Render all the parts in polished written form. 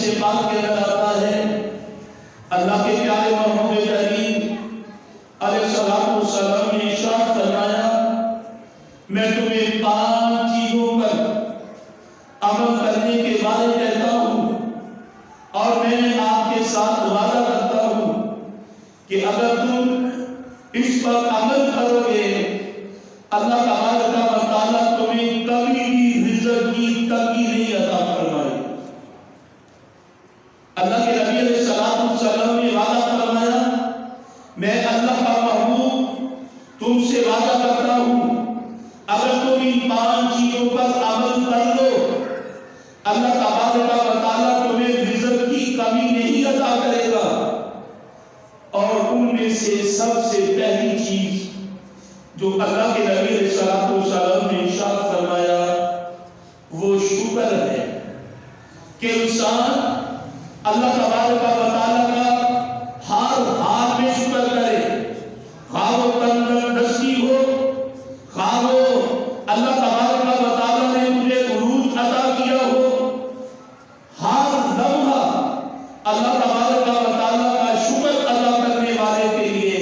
حدیث پاک کے اندر آتا ہے اللہ کے پیارے محمد کریم علیہ الصلوۃ والسلام نے ارشاد فرمایا میں تمہیں 5 چیزوں پر عمل کرنے کے بارے کہتا ہوں اور میں آپ کے ساتھ وعدہ کرتا ہوں کہ اگر تم اس پر عمل کرو گے اللہ تبارک و تعالیٰ تمہیں کبھی بھی رزق کی تنگی نہیں عطا فرمائے. اللہ کے نبی علیہ الصلوۃ والسلام نے وعدہ فرمایا میں اللہ کا محبوب تم سے وعدہ کرتا ہوں اگر تم ان 5 چیزوں پر عمل کر لو اللہ تبارک و تعالیٰ تمہیں رزق کی کمی نہیں عطا کرے گا. اور ان میں سے سب سے پہلی چیز جو اللہ کے نبی علیہ الصلوۃ والسلام نے ارشاد فرمایا وہ شکر ہے کہ انسان اللہ تبارک و تعالیٰ کا ہر حال میں شکر کرے. خواہ وہ تندرستی ہو خواہ وہ اللہ تبارک و تعالیٰ نے مجھے عروج عطا کیا ہو ہر لمحہ اللہ تبارک و تعالیٰ کا شکر ادا کرنے والے کے لیے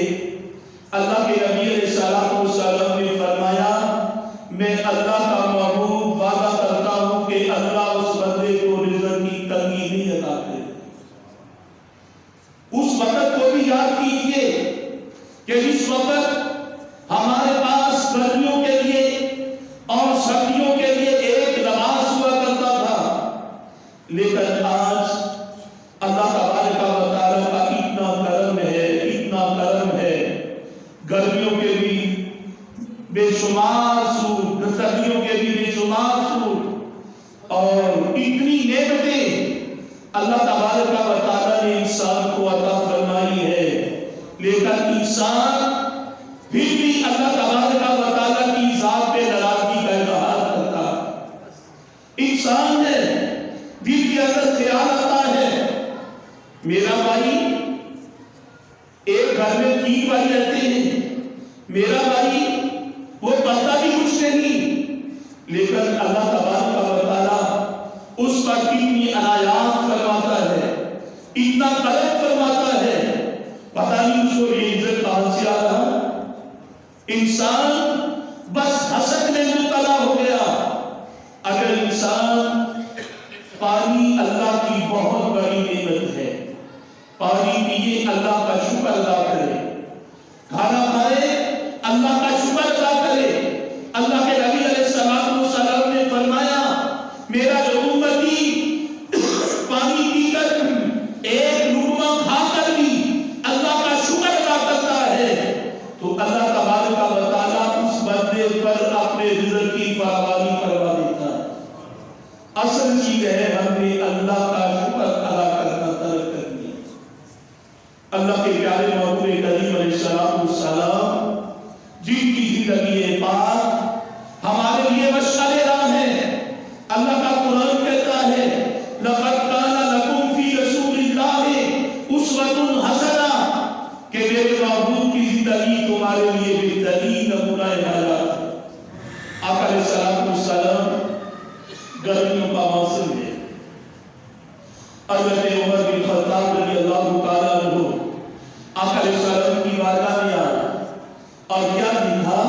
اللہ کے نبی علیہ الصلوۃ والسلام نے فرمایا میں اللہ کا محبوب وعدہ کرتا ہوں کہ اللہ اس بندے کو رزق کی تنگی نہیں عطا کرے. اس وقت کو بھی یاد کیجیے کہ اس وقت ہمارے پاس گرمیوں کے لیے اور سردیوں کے لیے ایک لباس ہوا کرتا تھا لیکن آج اللہ تبارک و تعالیٰ کا اتنا کرم ہے گرمیوں کے بھی بے شمار سوٹ سردیوں کے بھی بے شمار سوٹ اور اتنی نعمتیں اللہ تبارک و تعالیٰ نے انسان کو عطا فرمائی ہے لیکن انسان پھر بھی اللہ تبارک و تعالیٰ کی ذات پہ ناراضگی کا اظہار کرتا. انسان ہے دل کے اندر خیال آتا ہے میرا بھائی ایک گھر میں 3 بھائی رہتے ہیں میرا بھائی وہ پڑھتا بھی کچھ نہیں لیکن اللہ تبارک و تعالیٰ اس پر کتنی عنایات فرماتا ہے اتنا کرم فرماتا ہے پتہ نہیں اس کو یہ عزت کہاں سے آ رہا. انسان بس حسد میں مبتلا ہو گیا. اگر انسان پانی اللہ کی بہت بڑی نعمت ہے پانی پیے اللہ کا شکر ادا کرے کھانا کھائے اللہ کا شکر ادا کرے. اللہ کے نبی علیہ الصلوۃ والسلام نے فرمایا میرا جو امتی پانی پی کر ایک لقمہ کھا کر بھی اللہ کا شکر ادا کرتا ہے تو اللہ تبارک و تعالیٰ اس بندے پر اپنے رزق کی فراوانی کروا دیتا ہے. اصل چیز ہے ہم نے اللہ کا شکر ادا کرنا ترک کر دیا. اللہ کے پیارے محبوب کریم علیہ الصلوۃ والسلام جن کی زندگی پاک ہمارے لیے مشعل راہ ہے. اللہ کا قرآن کہتا ہے لقد کان لکم فی رسول اللہ اسوۃ حسنہ کہ میرے محبوب کی زندگی تمہارے لیے بہترین نمونہ حیات ہے. آقا علیہ الصلوۃ والسلام گرمیوں کا موسم ہے. حضرت عمر بن خطاب رضی اللہ تعالیٰ عنہ آقا علیہ السلام کی بارگاہ میں آئے اور کیا دکھا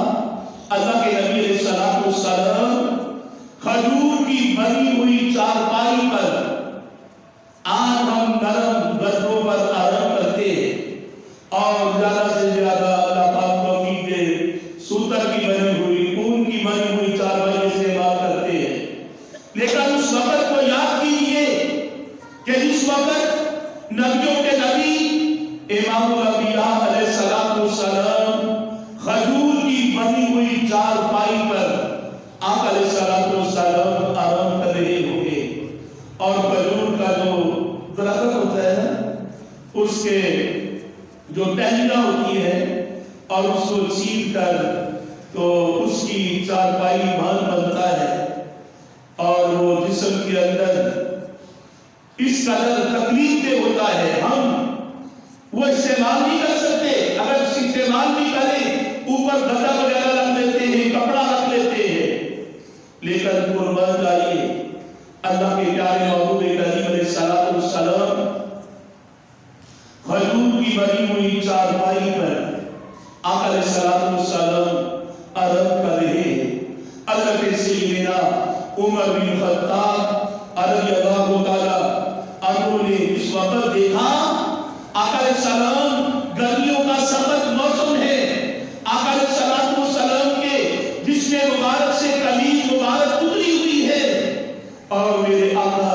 اللہ کے نبی علیہ الصلوۃ والسلام کھجور کی بنی ہوئی چارپائی پر آج ہم نرم گدوں پر آرام کرتے ہیں اور زیادہ سے زیادہ اللہ پاک توفیق دے سوتر کی بنی ہوئی اون کی بنی ہوئی چارپائی استعمال کرتے ہیں. لیکن اس وقت کو یاد کیجیے کہ جس وقت نبیوں کے نبی امام الانبیاء علیہ الصلوۃ والسلام کھجور کی بنی ہوئی چارپائی پر آقا علیہ الصلوۃ والسلام آرام کر رہے ہوں گے اور کھجور کا جو درخت ہوتا ہے اس کے جو ٹہنیاں ہوتی ہے اور اس کو چیر کر تو اس کی چارپائی بھان بنتا ہے اور وہ جسم کے اندر اس قدر تکلیف دہ ہوتا ہے ہم وہ استعمال نہیں کر سکتے. اگر اس استعمال بھی کریں اوپر گدا وغیرہ رکھ لیتے ہیں کپڑا رکھ لیتے ہیں لیکن قربان جائیے اللہ کے پیارے محبوب کریم علیہ السلام کھجور کی بنی ہوئی چارپائی پر آقا علیہ السلام عرض کر رہے ہیں۔ حضرت سیدنا عمر بن خطاب رضی اللہ تعالی عنہ نے اس وقت دیکھا آقا علیہ السلام گرمیوں کا سخت موسم ہے، آقا علیہ السلام کے جسم مبارک سے قمیض مبارک اتری ہوئی ہے اور میرے آقا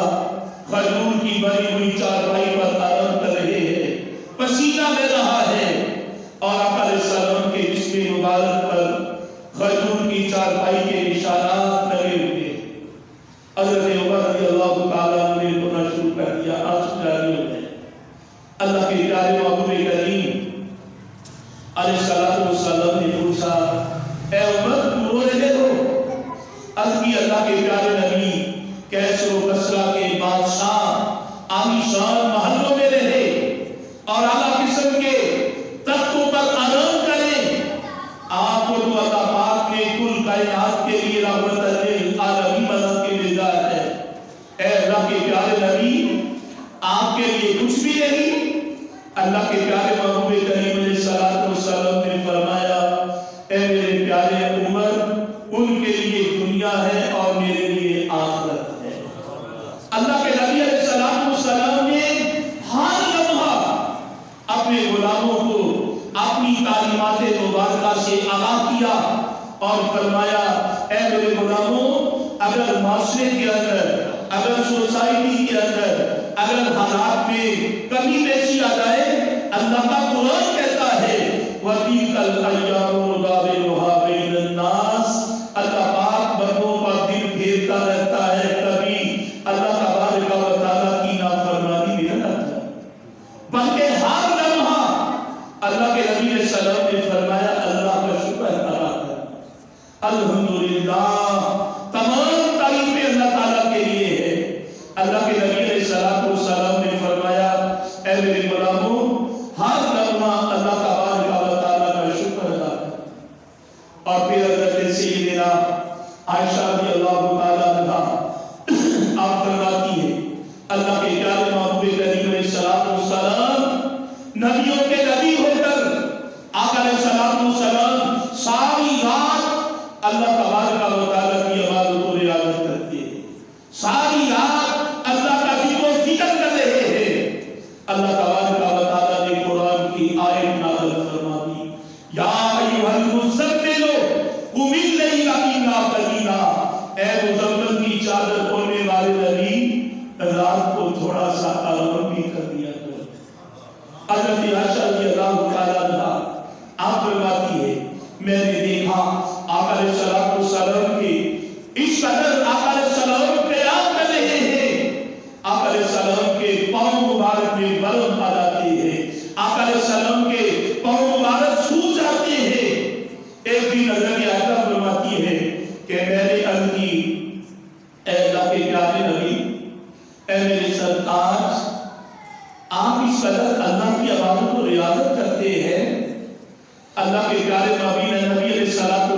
کھجور کی بنی ہوئی چارپائی پر آرام کر رہے ہیں، پسینہ بہ رہا ہے اور آقا علیہ السلام کے جسم مبارک پر کھجور کی چارپائی کے نشانات لگے ہوئے۔ حضرت عمر رضی اللہ تعالیٰ نے رونا شروع کر دیا، آنسو جاری ہو گئے۔ اللہ کے پیارے محبوب کریم علیہ السلام نے پوچھا، اے عمر تو رو رہے ہو؟ عرض کی اللہ کے پیارے نبی کیسر و کسرا کے بادشاہ عالی شان محلوں میں رہے اور اعلیٰ قسم کے تختوں پر آرام کریں، آپ کو تو اللہ پاک نے کل کائنات کے لیے رحمت للعالمین بنا کے بھیجا ہے۔ اے اللہ کے پیارے نبی آپ کے لیے کچھ بھی نہیں؟ اللہ کے پیارے محبوب کریم علیہ السلام نے فرمایا، اے میرے پیارے عمر ان کے لیے دنیا ہے اور میرے لیے آخرت ہے۔ اللہ کے نبی علیہ السلام نے ہر لمحہ اپنے غلاموں کو اپنی تعلیمات مبارکہ سے آگاہ کیا اور فرمایا، اے میرے غلاموں اگر معاشرے کے اندر، اگر سوسائٹی کے اندر، اگر حالات میں کمی پیشی آ جائے، اللہ کا قرآن کہتا ہے وَتِلْكَ الْأَيَّامُ نُدَاوِلُهَا بَيْنَ النَّاسِ، اللہ پاک بندوں پر دل پھیرتا رہتا ہے، کبھی اللہ تبارک و تعالیٰ کی نافرمانی میں نہ لگتا، بلکہ ہر لمحہ اللہ کے نبی علیہ السلام نے فرمایا اللہ کا شکر ادا کر۔ الحمدللہ، تمام تعریفیں اللہ تعالیٰ کے لیے ہے۔ اللہ کے نبی علیہ السلام نے فرمایا، اے میرے غلاموں ہر لمحہ اللہ تبارک و تعالیٰ کا شکر ادا کر۔ اور پھر حضرت سیدنا عائشہ رضی اللہ تعالیٰ عنہا آپ فرماتی ہے، اللہ کے پیارے محبوب کریم علیہ السلام نبیوں کے نبی ہو کر آقا علیہ السلام ساری رات اللہ تبارک و تعالیٰ کی عبادت و رعایت کرتے ہیں، ساری رات اللہ کا ذکر و فکر کر رہے ہیں۔ اللہ تبارک و تعالیٰ نے قرآن کی آیت نازل فرما دی، یا ایھا المزمل قم اللیل الا قلیلا، اے مزمل کی چادر اوڑھنے والے نبی رات کو تھوڑا سا آرام بھی کر دیا کرو۔ حضرت عائشہ رضی اللہ تعالیٰ عنہا آپ فرماتی ہے، میں نے دیکھا آقا علیہ السلام کے اس قدر آقا علیہ السلام قیام کر رہے ہیں، آقا علیہ السلام کے پاؤں مبارک میں برف آ جاتے ہیں، آقا علیہ السلام کے پاؤں مبارک سو جاتے ہیں۔ ایک دن حضرت عائشہ فرماتی ہے کہ میں نے عرض کی، اے اللہ کے پیارے نبی، اے میرے سرتاج، آپ اس قدر اللہ کی عبادت و رعایت کرتے ہیں؟ اللہ کے پیارے نبی علیہ السلام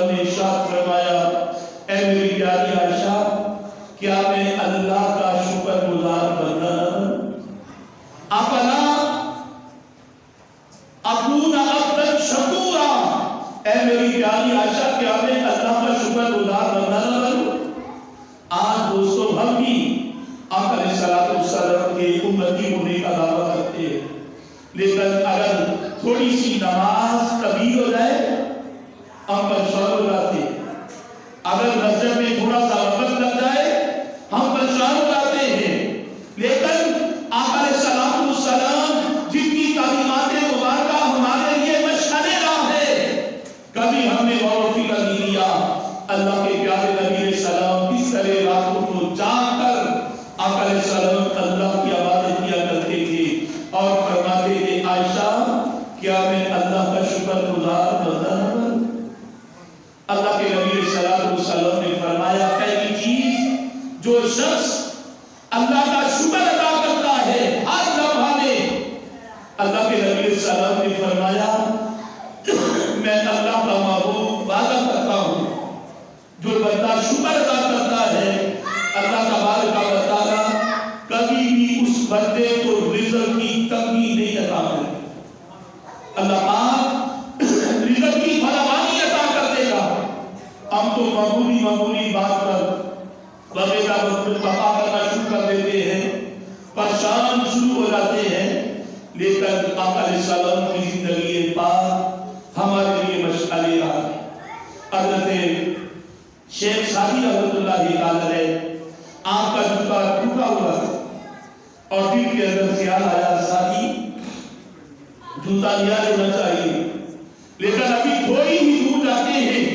نے ارشاد فرمایا، اے میری پیاری عائشہ، کیا میں اللہ کا شکر گزار بندہ نہ بنوں؟ افلا اکون عبدا شکورا، اے میری پیاری عائشہ، کیا میں اللہ کا شکر گزار بندہ نہ بنوں؟ آج دوستو ہم بھی آقا علیہ السلام کے امتی ہونے کا دعویٰ کرتے ہیں، لیکن اگر تھوڑی سی نماز طویل ہو جائے ہم پریشان ہو جاتے ہیں، اگر مسجد میں تھوڑا سا وقت لگ جائے ہم پریشان ہو جاتے ہیں۔ لیکن آقا علیہ السلام جن کی تعلیمات مبارکہ ہمارے لیے مشعل راہ ہے، کبھی ہم نے غور و فکر نہیں کیا اللہ کے پیارے نبی علیہ السلام کس طرح راتوں کو جاگ کر آقا علیہ السلام اللہ کی عبادت کیا کرتے تھے اور فرماتے تھے، عائشہ کیا میں اللہ کا شکر گزار بندہ نہ بنوں؟ اللہ کے نبی علیہ السلام نے فرمایا، پہلی چیز جو شخص اللہ کا شکر ادا کرتا ہے ہر لمحہ میں، اللہ کے نبی علیہ السلام نے فرمایا میں اللہ کا محبوب وعدہ کرتا ہوں جو بندہ شکر ادا کرتا ہے اللہ تبارک بندے کو رزق کی کمی نہیں عطا کرے۔ اللہ پاک رزق کی فراوانی عطا کر دے گا۔ ہم تو معمولی بات پر وغیرہ بقا کرنا شروع کر دیتے ہیں، پریشان شروع ہو جاتے ہیں، لیکن آقا علیہ السلام کی زندگی پاک ہمارے لیے مشعل راہ ہے۔ حضرت شیخ سعدی رحمۃ اللہ علیہ آنکھ کا جوتا ٹوٹا ہوا اور دل کے اندر خیال آیا سعدی جوتا لیا لینا چاہیے، لیکن ابھی تھوڑی ہی دور جاتے ہیں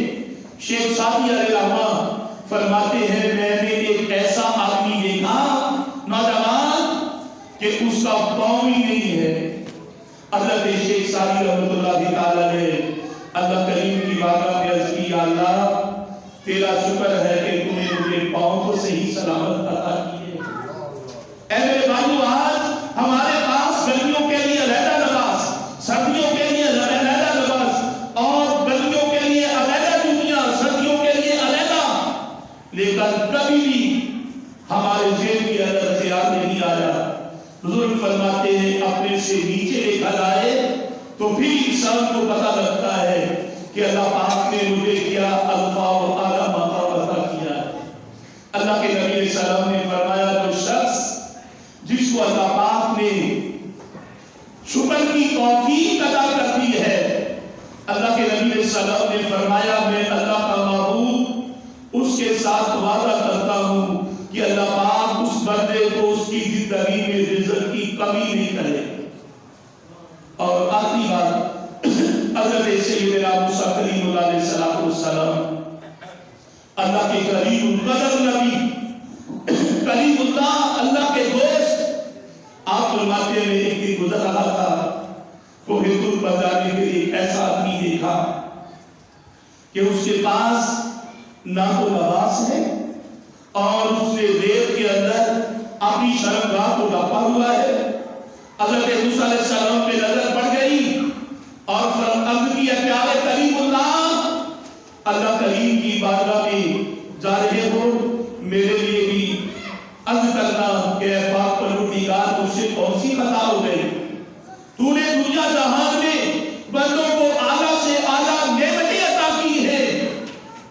شیخ سعدی علیہ رحمہ فرماتے ہیں میں نے ایک ایسا آدمی دیکھا نوجوان کہ اس کا پاؤں ہی نہیں ہے۔ حضرت شیخ سعدی رحمۃ اللہ تعالی علیہ اللہ کریم کی بارگاہ میں عرض کی، یا اللہ تیرا شکر ہے کہ تم نے مجھے پاؤں کو صحیح سلامت عطا کیے۔ اے میرے بھائیو، آج ہمارے پاس گرمیوں کے لیے علیحدہ لباس، سردیوں کے لیے علیحدہ لباس اور گرمیوں کے لیے علیحدہ جوتیاں، سردیوں کے لیے علیحدہ، لیکن کبھی بھی ہمارے ذہن کے اندر خیال نہیں آیا۔ بزرگ فرماتے ہیں اپنے سے نیچے دیکھا جائے تو پھر انسان کو پتہ لگتا ہے کہ اللہ پاک نے مجھے کیا الفا و اعلیٰ مقام عطا کیا ہے۔ اللہ کے نبی علیہ السلام نے فرمایا جو شخص جس کو اللہ پاک نے شکر کی توفیق عطا کر دی ہے، اللہ کے نبی علیہ السلام نے فرمایا میں اللہ کا معبود اس کے ساتھ وعدہ کرتا ہوں کہ اللہ پاک اس بندے کو اس کی زندگی میں رزق کی کمی نہیں کرے۔ اور آخری بات، حضرت سیدنا موسیٰ کلیم اللہ علیہ السلام اللہ کے قریب القدر نبی، کلیم اللہ، اللہ کے دوست، آپ فرماتے ہیں ایک دن گزر رہا تھا کوہ طور پر جانے کے لیے ایسا آدمی دیکھا کہ اس کے پاس نہ تو لباس ہے اور اس نے ریت کے اندر اپنی شرمگاہ کو ڈھانپا ہوا ہے۔ حضرت موسیٰ علیہ السلام پہ نظر پڑ گئی اور عرض کیا پیارے کریم اللہ کریم کی بارگاہ میں جا رہے ہو، میرے لیے بھی عرض کرنا کہ اے پاک پروردگار مجھ سے کون سی خطا ہو گئی، تو نے دنیا جہان میں بندوں کو اعلیٰ سے اعلیٰ نعمتیں عطا کی ہیں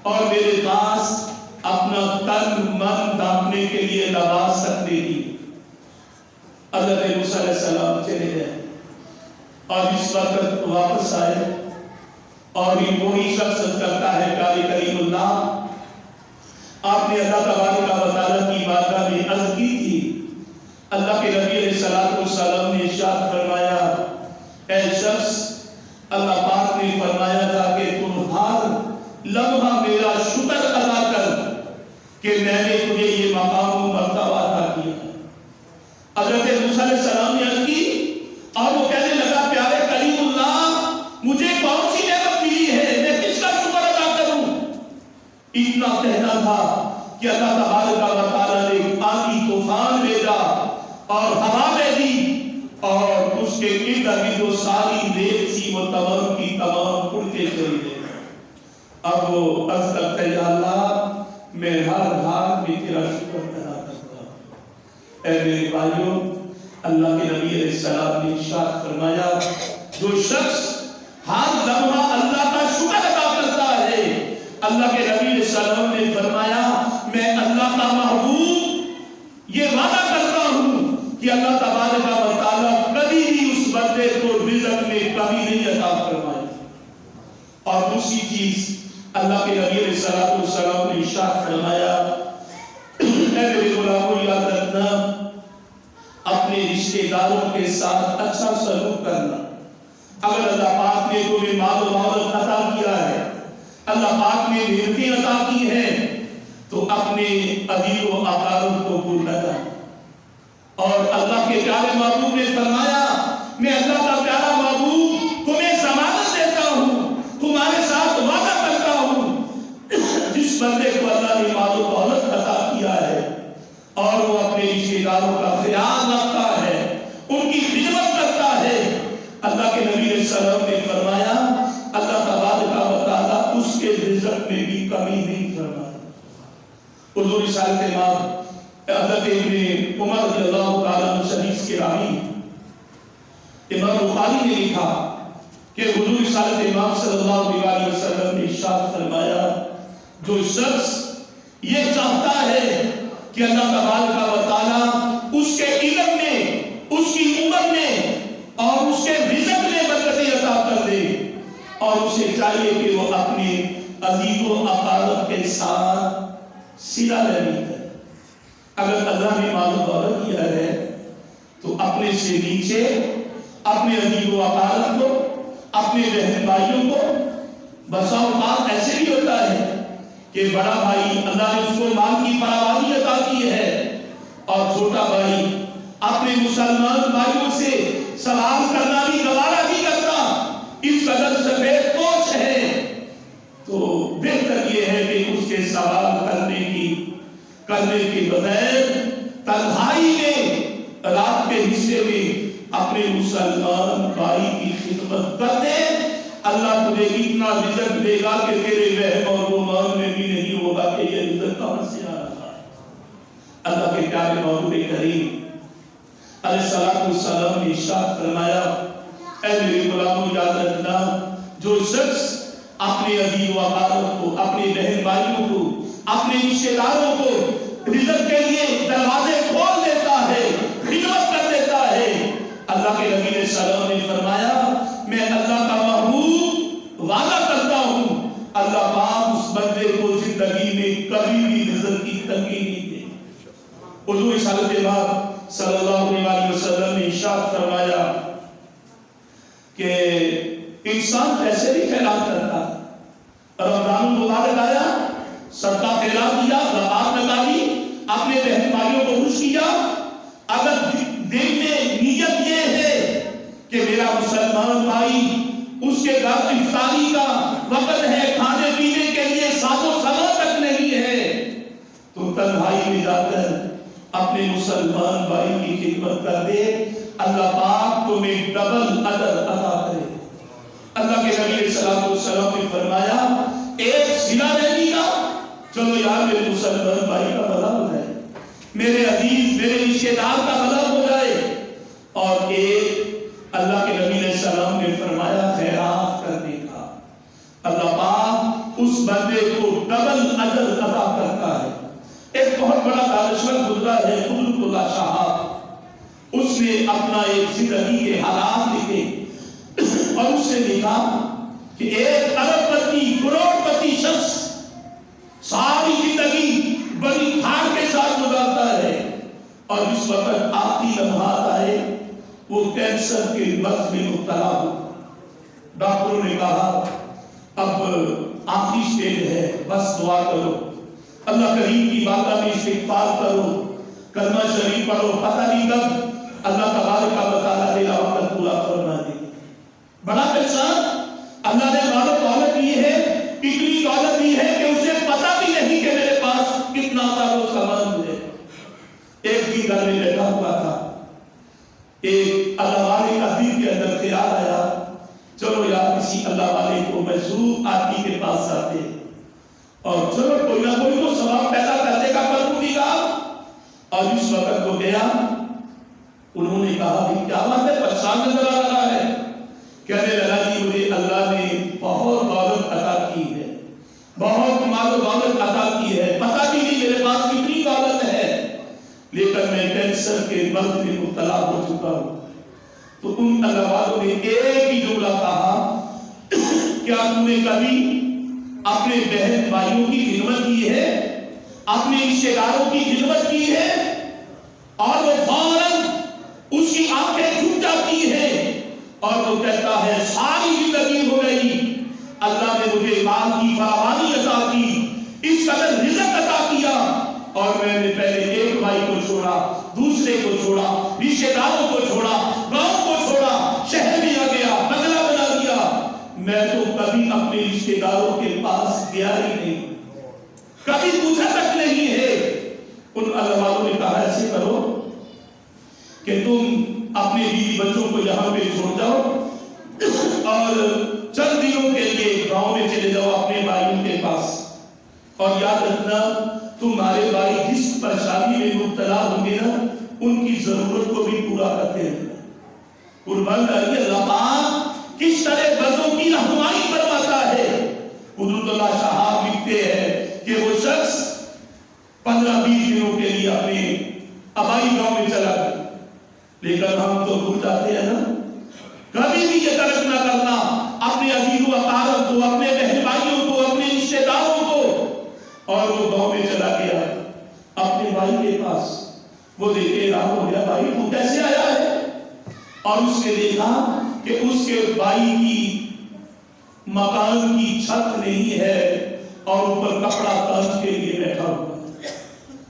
اور میرے پاس اپنا تن من ڈھانپنے کے لیے لباس تک نہیں۔ حضرت موسیٰ علیہ السلام چلے گئے اور اس وقت واپس آئے اور وہی شخص کرتا ہے پیارے کریم اللہ آپ نے اللہ تبارک و تعالیٰ کی بارگاہ میں عرض کی تھی، اللہ کے نبی علیہ السلام نے ارشاد فرمایا اے شخص اللہ پاک نے فرمایا تھا کہ تم ہر لمحہ میرا شکر ادا کر کہ میں نے تجھے یہ مقام و مرتبہ عطا کیا۔ حضرت موسیٰ علیہ السلام نے عرض کی اور وہ کہنے لگا پیارے کریم اللہ مجھے کون سی نعمت ملی ہے، میں کس کا شکر ادا کروں؟ اتنا کہنا تھا کہ اللہ تبارک و تعالیٰ نے آندھی طوفان بھیجا اور ہوا بھیجی اور اس کے ارد گرد جو ساری ریت تھی وہ تمام کی تمام اڑتے چلی گئی۔ اب وہ عرض کرتے یا اللہ میں ہر حال میں تیرا شکر ادا کرتا ہوں۔ اے میرے بھائیوں، اللہ کے نبی علیہ السلام نے ارشاد فرمایا جو شخص ہر لمحہ اللہ کا شکر ادا کرتا ہے، اللہ کے نبی علیہ السلام نے فرمایا میں اللہ کا محبوب یہ وعدہ کرتا ہوں کہ اللہ تبارک و تعالیٰ کبھی بھی اس بندے کو رزق میں کمی نہیں عطا فرمائے۔ اور دوسری چیز اللہ کے نبی علیہ السلام نے ارشاد فرمایا اے میرے غلاموں یاد رکھنا اپنے رشتہ داروں کے ساتھ اچھا سلوک کرنا۔ اگر اللہ پاک نے تمہیں مال و دولت عطا کیا ہے، اللہ پاک نے نعمتیں عطا کی ہیں تو اپنے عزیز و اقارب کو بھول نہ جانا۔ اور اللہ کے پیارے محبوب نے فرمایا میں اللہ کا پیارا محبوب تمہیں ضمانت دیتا ہوں، تمہارے ساتھ وعدہ کرتا ہوں جس بندے کو اللہ نے مال و دولت عطا کیا ہے اور وہ اپنے رشتہ داروں کا خیال رکھتا ہے، ان کی خدمت کرتا ہے، اللہ کے نبی علیہ السلام نے فرمایا اللہ تبارک و تعالیٰ اس کے رزق میں بھی کمی نہیں فرماتا۔ حضور رسالت امام حضرت ابن عمر رضی اللہ تعالیٰ عنہ حدیث کے راوی امام بخاری نے لکھا کہ حضور رسالت امام صلی اللہ علیہ وسلم نے ارشاد فرمایا جو شخص یہ چاہتا ہے کہ اللہ تبارک و تعالیٰ اس کے علم میں، اس کی عمر میں اور اس کے رزق میں برکتیں عطا کر دے، اور اسے چاہیے کہ وہ اپنے عزیز و اقارب کے ساتھ صلہ رحمی کرے۔ اگر اللہ نے مال و دولت دیا ہے تو اپنے سے نیچے اپنے عزیز و اقارب کو، اپنے بہن بھائیوں کو، بسا اوقات ایسے بھی ہوتا ہے کہ بڑا بھائی اللہ نے اس کو مال کی فراوانی عطا کی ہے اور چھوٹا بھائی اپنے مسلمان بھائیوں سے سوال کرنا بھی گوارا نہیں کرتا، اس قدر سفید پوش ہے، تو بہتر یہ ہے کہ اس کے سوال کرنے کے بغیر تنہائی میں رات کے حصے میں اپنے مسلمان بھائی کی خدمت کر دے۔ اللہ تجھے اتنا رزق دے گا کہ تیرے وہم اور گمان میں بھی نہیں ہوگا کہ یہ رزق کہاں سے آ رہا ہے۔ اللہ کے پیارے محبوب کریم علیہ السلام نے ارشاد فرمایا اے میرے غلاموں یاد رکھنا جو شخص اپنے عزیز و اقارب کو، اپنے بہن بھائیوں کو، اپنے رشتے داروں کو رزق کے لیے دروازے کھول دیتا ہے، خدمت کر دیتا ہے، اللہ کے نبی علیہ السلام نے فرمایا میں اللہ کا محبوب وعدہ کرتا ہوں اللہ پاک اس بندے کو زندگی میں کبھی بھی رزق کی تنگی نہیں دے۔ حضور صلی اللہ علیہ وسلم نے ارشاد فرمایا کہ انسان پیسے بھی خیرات کرتا، رمضان المبارک آیا صدقہ خیرات دیا، زکات نکالی، اپنے بہن بھائیوں کو خوش کیا، اگر دل میں نیت یہ ہے کہ میرا مسلمان بھائی اس کے گھر افطاری کا وقت ہے، کھانے پینے کے لیے ساز و سامان تک نہیں ہے، تو تنہائی میں جا کر اپنے مسلمان بھائی کی خدمت کر دے، اللہ پاک تمہیں ڈبل اجر عطا کرے۔ اللہ کے نبی صلی اللہ علیہ وسلم نے فرمایا ایک صلہ رحمی کا، چلو یار میرے مسلمان بھائی کا بھلا ہو جائے، میرے عزیز میرے رشتے دار کا بھلا ہو جائے، اور ایک اللہ کے نبی علیہ السلام نے فرمایا خیرات کرنے کا، اللہ پاک اس بندے کو ڈبل اجر عطا کرتا ہے۔ ایک بہت بڑا دانشور گزرا ہے قدرت اللہ شاہ، اس نے اپنا ایک زندگی کے حالات لکھے اور اس نے لکھا کہ ایک ارب پتی کروڑ پتی شخص ساری زندگی بڑی ہار کے ساتھ گزارتا ہے، اور اس وقت آخری لمحات آئے وہ کینسر کے مرض میں مبتلا ہو، ڈاکٹروں نے کہا اب آخری سٹیج ہے، بس دعا کرو، اللہ کریم کی بارگاہ میں استغفار کرو، کلمہ شریف پڑھو، پتہ نہیں کب اللہ تبارک و تعالیٰ تیرا وقت پورا فرما دے۔ بڑا پریشان، اللہ نے مال و دولت دی ہے، اتنی دولت دی ہے کہ اسے پتہ بھی نہیں کہ میرے پاس کتنا سا وہ سامان ہے۔ ایک بھی گھر میں بیٹھا ہوا تھا، ایک اللہ والے کا دل کے اندر خیال آیا چلو یار کسی اللہ والے کو مجذوب آدمی کے پاس آتے اور چلو کوئی نہ کوئی تو ثواب پیدا کرنے کا کروں گا، اور اس وقت وہ گیا، انہوں نے کہا بھی کیا بات ہے، پریشان نظر آ رہا ہے، کہنے لگا جی مجھے اللہ نے بہت دولت عطا کی ہے، بہت مال و دولت عطا کی ہے، پتہ بھی نہیں میرے پاس کتنی دولت ہے، لیکن میں کینسر کے مرض میں مبتلا ہو چکا ہوں۔ تو ان اللہ والوں نے ایک ہی جملہ کہا کیا تم نے کبھی اپنے بہن بھائیوں کی خدمت کی ہے، اپنے رشتے داروں کی خدمت کی ہے؟ اور وہ فوراً اس کی آنکھیں جھک جاتی ہیں اور وہ کہتا ہے ساری زندگی ہو گئی، اللہ نے مجھے مال کی فراوانی عطا کی، اس قدر رزق عطا کیا، اور میں نے پہلے ایک بھائی کو چھوڑا، دوسرے کو چھوڑا، رشتے داروں کو چھوڑا، گاؤں کو چھوڑا، شہر میں آ گیا، بنگلہ بنا دیا، میں تو کبھی اپنے رشتے داروں کے پاس گیا ہی نہیں، کبھی پوچھا تک نہیں ہے۔ ان اللہ والوں نے کہا ایسے کرو کہ تم اپنے بیوی بچوں کو یہاں پہ چھوڑ جاؤ اور چند دنوں کے لیے گاؤں میں چلے جاؤ اپنے بھائیوں کے پاس، اور یاد رکھنا تمہارے بھائی جس پریشانی میں مبتلا ہوں گے نا ان کی ضرورت کو بھی پورا کرتے ہیں. قربان جائیے اللہ پاک کس طرح بندوں کی رہنمائی فرماتا ہے. قدرت اللہ صاحب لکھتے ہیں کہ وہ شخص 15-20 دنوں کے لیے اپنے آبائی گاؤں میں چلا گیا، لیکن ہم تو بھول جاتے ہیں نا کبھی بھی یہ ترک نہ کرنا اپنے عزیز و اقارب کو، اپنے بہن بھائیوں کو، اپنے رشتے داروں کو. اور وہ گاؤں میں چلا گیا اپنے بھائی کے پاس. وہ دیکھے رہا ہو گیا بھائی تو کیسے آیا ہے؟ اور اس نے دیکھا کہ اس کے بھائی کی مکان کی چھت نہیں ہے اور اوپر کپڑا تان کے لیے بیٹھا ہوا.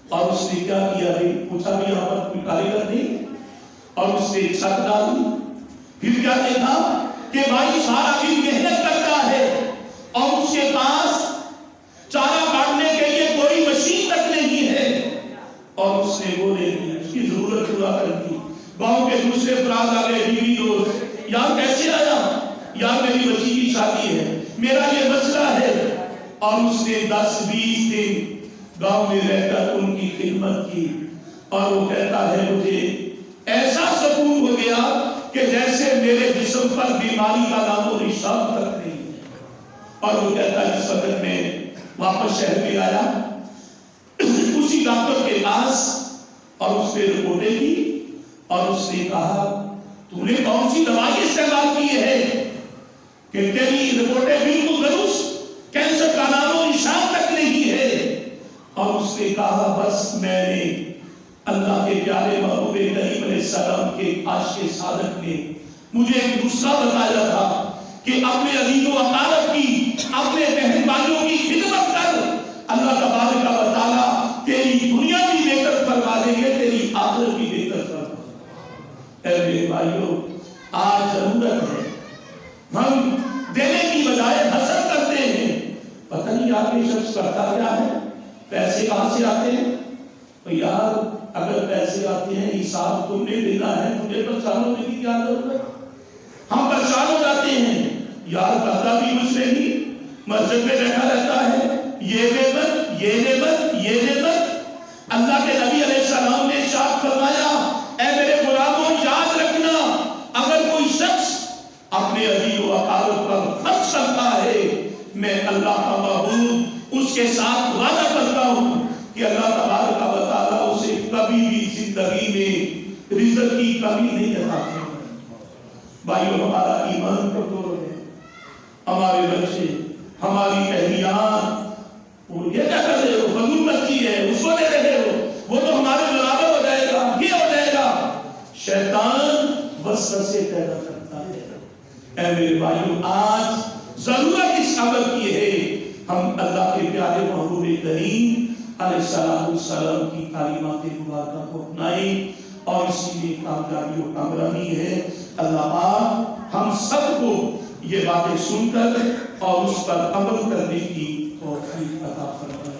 اور اس نے کیا کیا؟ پوچھا بھی یہاں پر کوئی کاریگر نہیں؟ اور اس نے چھت ڈالی. پھر کیا دیکھا کہ بھائی سارا دن محنت کرتا ہے اور اس کے پاس چارہ کاٹنے کے لیے کوئی مشین تک نہیں ہے. اور اس نے وہ لے لی، اس کی ضرورت پورا کر دی. گاؤں کے دوسرے افراد آ گئے، بیوی دوست، یار کیسے آیا؟ یار میری بچی کی شادی ہے، میرا یہ مسئلہ ہے. اور اس نے 10-20 دن گاؤں میں رہ کر ان کی خدمت کی. اور وہ کہتا ہے مجھے ایسا سکون ہو گیا کہ جیسے میرے جسم پر بیماری کا نام و نشان تک نہیں ہے. اور وہ کہتا ہے اس وقت میں واپس شہر میں آیا اسی ڈاکٹر کے پاس اور اس نے رپورٹیں کی اور اس نے کہا تو نے کون سی دوائی استعمال کی ہے کہ تیری رپورٹیں بالکل درست، کینسر کا نام و نشان تک نہیں ہے. اور اس نے کہا بس میں نے اللہ کے پیارے محبوب کریم علیہ السلام کے عاشق صادق نے مجھے ایک دوسرا بتایا تھا کہ اپنے عزیز و اقارب کی، اپنے بہن بھائیوں کی خدمت کر، اللہ تبارک و تعالیٰ تیری دنیا بھی بہتر فرما دیں گے، تیری آخرت بھی بہتر فرما دیں گے. اے میرے بھائیوں، آج ضرورت ہے ہم دینے کی بجائے حسد کرتے ہیں. پتہ نہیں آپ یہ شخص کرتا کیا ہے، پیسے کہاں سے آتے ہیں؟ تو یار اگر پیسے آتے ہیں حساب تم نے دینا ہے، تجھے پریشان ہونے کی کیا ضرورت؟ ہم پریشان ہو جاتے ہیں یار کرتا بھی مجھ سے نہیں، مسجد میں بیٹھا رہتا ہے، یہ نعمت یہ نعمت یہ نعمت. اللہ کے نبی علیہ السلام نے ارشاد فرمایا اے میرے غلاموں یاد رکھنا اگر کوئی شخص اپنے عزیز و اقارب پر خرچ کرتا ہے، میں اللہ کا محبوب اس کے ساتھ وعدہ کرتا ہوں کہ اللہ تبارک و تعالیٰ اسے کبھی بھی زندگی میں رزق کی کمی نہیں عطا کرے. بھائیو ہمارا ایمان کمزور ہے، ہمارے بچے، ہماری اہلیان، یہ کیا کر رہے ہو؟ فضول بچی ہے اس کو دے رہے ہو، وہ تو ہمارے برابر ہو جائے گا، یہ ہو جائے گا. شیطان وسوسے پیدا کرتا ہے. اے میرے بھائیو آج ضرورت اس عمل کی ہے ہم اللہ کے پیارے محبوب کریم علیہ السلام کی تعلیمات مبارکہ کو اپنائیں اور اسی میں کامیابی و کامرانی ہے. اللہ پاک ہم سب کو یہ باتیں سن کر اور اس پر عمل کرنے کی توفیق عطا فرمائے.